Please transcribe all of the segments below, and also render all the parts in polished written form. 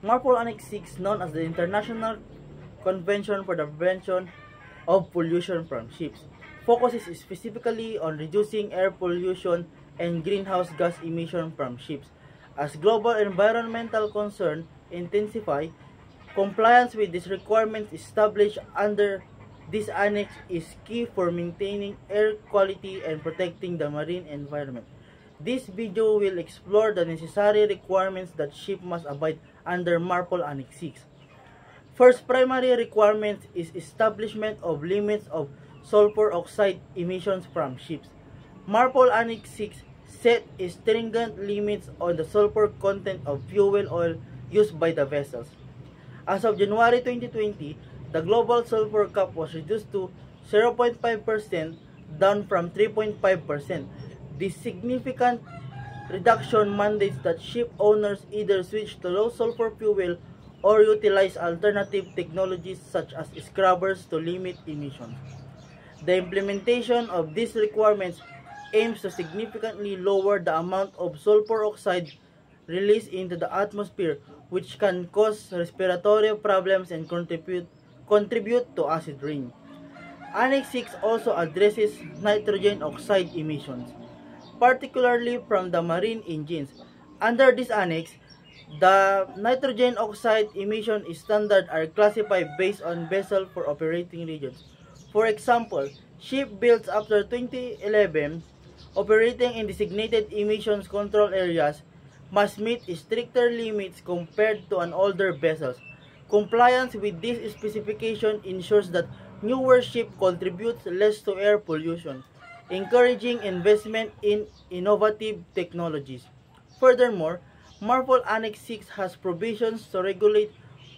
MARPOL Annex 6, known as the International Convention for the Prevention of Pollution from Ships, focuses specifically on reducing air pollution and greenhouse gas emission from ships. As global environmental concerns intensify, compliance with these requirements established under this annex is key for maintaining air quality and protecting the marine environment. This video will explore the necessary requirements that ships must abide under MARPOL Annex 6. First primary requirement is establishment of limits of sulfur oxide emissions from ships. MARPOL Annex 6 set stringent limits on the sulfur content of fuel oil used by the vessels. As of January 2020, the global sulfur cap was reduced to 0.5%, down from 3.5%. This significant reduction mandates that ship owners either switch to low sulfur fuel or utilize alternative technologies such as scrubbers to limit emissions. The implementation of these requirements aims to significantly lower the amount of sulfur oxide released into the atmosphere, which can cause respiratory problems and contribute to acid rain. Annex 6 also addresses nitrogen oxide emissions, particularly from the marine engines. Under this annex, the nitrogen oxide emission standards are classified based on vessel for operating regions. For example, ships built after 2011 operating in designated emissions control areas must meet stricter limits compared to an older vessels. Compliance with this specification ensures that newer ships contribute less to air pollution, encouraging investment in innovative technologies. Furthermore, MARPOL Annex 6 has provisions to regulate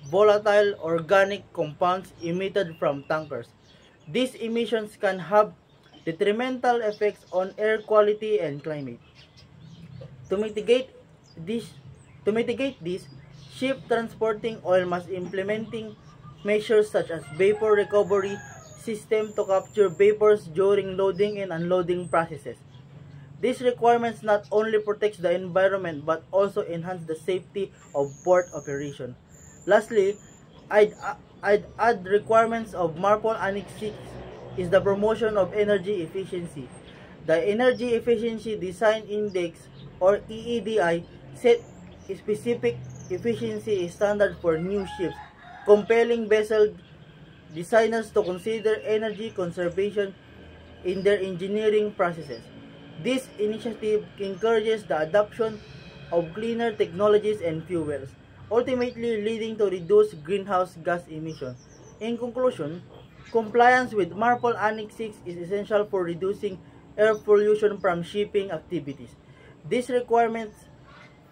volatile organic compounds emitted from tankers. These emissions can have detrimental effects on air quality and climate. To mitigate this, ship transporting oil must implementing measures such as vapor recovery system to capture vapors during loading and unloading processes. These requirements not only protect the environment but also enhance the safety of port operation. Lastly, I'd add requirements of MARPOL Annex 6 is the promotion of energy efficiency. The Energy Efficiency Design Index or EEDI set specific efficiency standards for new ships, compelling vessel designers to consider energy conservation in their engineering processes. This initiative encourages the adoption of cleaner technologies and fuels, ultimately leading to reduced greenhouse gas emissions. In conclusion, compliance with MARPOL Annex 6 is essential for reducing air pollution from shipping activities. These requirements,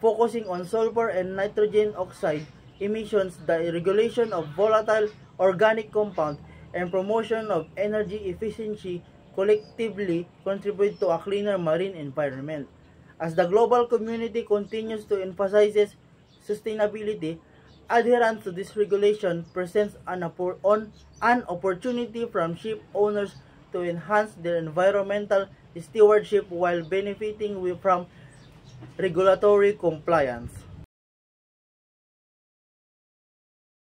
focusing on sulfur and nitrogen oxide emissions, the regulation of volatile organic compounds, and promotion of energy efficiency collectively contribute to a cleaner marine environment. As the global community continues to emphasize sustainability, adherence to this regulation presents an opportunity from ship owners to enhance their environmental stewardship while benefiting from regulatory compliance.